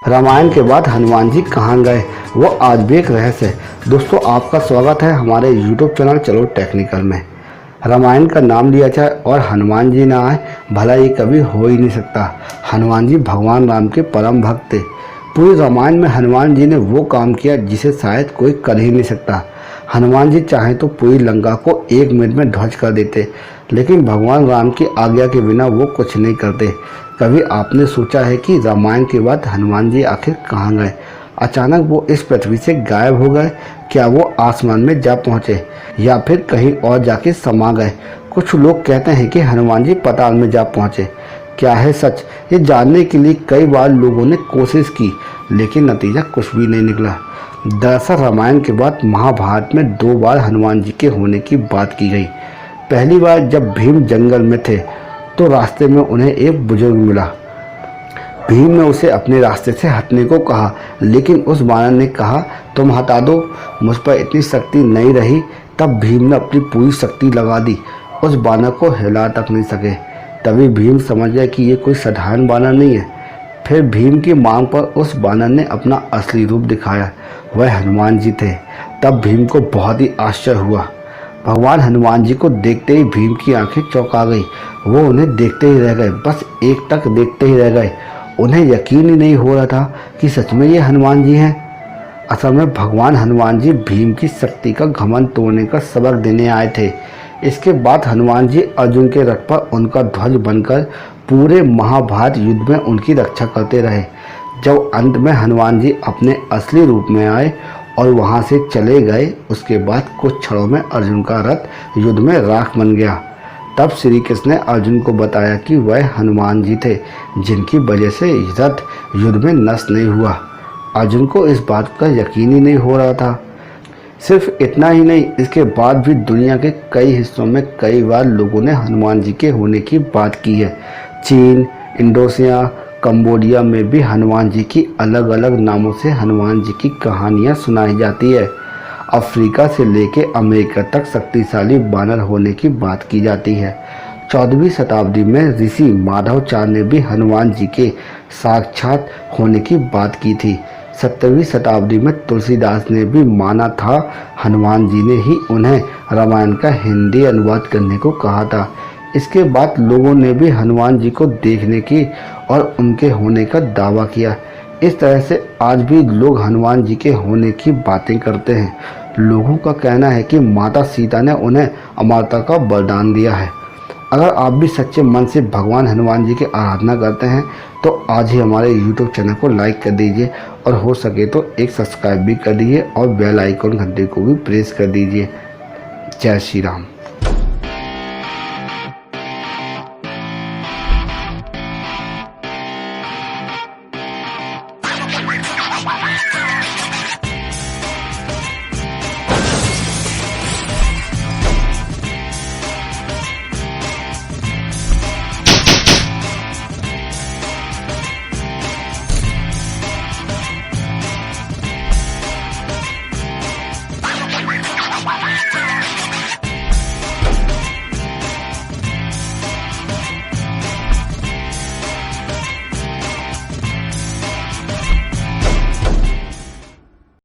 रामायण के बाद हनुमान जी कहाँ गए, वो आज भी एक रहस्य है। दोस्तों, आपका स्वागत है हमारे YouTube चैनल चलो टेक्निकल में। रामायण का नाम लिया जाए और हनुमान जी ना आए, भला ये कभी हो ही नहीं सकता। हनुमान जी भगवान राम के परम भक्त थे। पूरे रामायण में हनुमान जी ने वो काम किया जिसे शायद कोई कर ही नहीं सकता। हनुमान जी चाहे तो पूरी लंका को एक मिनट में ध्वस्त कर देते, लेकिन भगवान राम की आज्ञा के बिना वो कुछ नहीं करते। कभी आपने सोचा है कि रामायण के बाद हनुमान जी आखिर कहाँ गए? अचानक वो इस पृथ्वी से गायब हो गए? क्या वो आसमान में जा पहुँचे या फिर कहीं और जाके समा गए? कुछ लोग कहते हैं कि हनुमान जी पाताल में जा पहुँचे। क्या है सच? ये जानने के लिए कई बार लोगों ने कोशिश की, लेकिन नतीजा कुछ भी नहीं निकला। दरअसल रामायण के बाद महाभारत में 2 बार हनुमान जी के होने की बात की गई। पहली बार जब भीम जंगल में थे तो रास्ते में उन्हें एक बुजुर्ग मिला। भीम ने उसे अपने रास्ते से हटने को कहा, लेकिन उस बानर ने कहा, तुम हटा दो, मुझ पर इतनी शक्ति नहीं रही। तब भीम ने अपनी पूरी शक्ति लगा दी, उस बानर को हिला तक नहीं सके। तभी भीम समझ गया कि ये कोई साधारण बानर नहीं है। फिर भीम की मांग पर उस बानर ने अपना असली रूप दिखाया, वह हनुमान जी थे। तब भीम को बहुत ही आश्चर्य हुआ। भगवान हनुमान जी को देखते ही भीम की आंखें चौंका गई। वो उन्हें देखते ही रह गए, बस एक टक देखते ही रह गए। उन्हें यकीन ही नहीं हो रहा था कि सच में ये हनुमान जी हैं। असल में भगवान हनुमान जी भीम की शक्ति का घमंड तोड़ने का सबक देने आए थे। इसके बाद हनुमान जी अर्जुन के रथ पर उनका ध्वज बनकर पूरे महाभारत युद्ध में उनकी रक्षा करते रहे। जब अंत में हनुमान जी अपने असली रूप में आए और वहां से चले गए, उसके बाद कुछ क्षणों में अर्जुन का रथ युद्ध में राख बन गया। तब श्री कृष्ण ने अर्जुन को बताया कि वह हनुमान जी थे, जिनकी वजह से रथ युद्ध में नष्ट नहीं हुआ। अर्जुन को इस बात का यकीन ही नहीं हो रहा था। सिर्फ इतना ही नहीं, इसके बाद भी दुनिया के कई हिस्सों में कई बार लोगों ने हनुमान जी के होने की बात की है। चीन, इंडोनेशिया, कंबोडिया में भी हनुमान जी की अलग अलग नामों से हनुमान जी की कहानियाँ सुनाई जाती है। अफ्रीका से लेकर अमेरिका तक शक्तिशाली बानर होने की बात की जाती है। 14वीं शताब्दी में ऋषि माधवाचार्य ने भी हनुमान जी के साक्षात होने की बात की थी। 17वीं शताब्दी में तुलसीदास ने भी माना था हनुमान जी ने ही उन्हें रामायण का हिंदी अनुवाद करने को कहा था। इसके बाद लोगों ने भी हनुमान जी को देखने की और उनके होने का दावा किया। इस तरह से आज भी लोग हनुमान जी के होने की बातें करते हैं। लोगों का कहना है कि माता सीता ने उन्हें अमरता का वरदान दिया है। अगर आप भी सच्चे मन से भगवान हनुमान जी की आराधना करते हैं तो आज ही हमारे YouTube चैनल को लाइक कर दीजिए और हो सके तो एक सब्सक्राइब भी कर दीजिए और बेल आइकन घंटे को भी प्रेस कर दीजिए। जय श्री राम।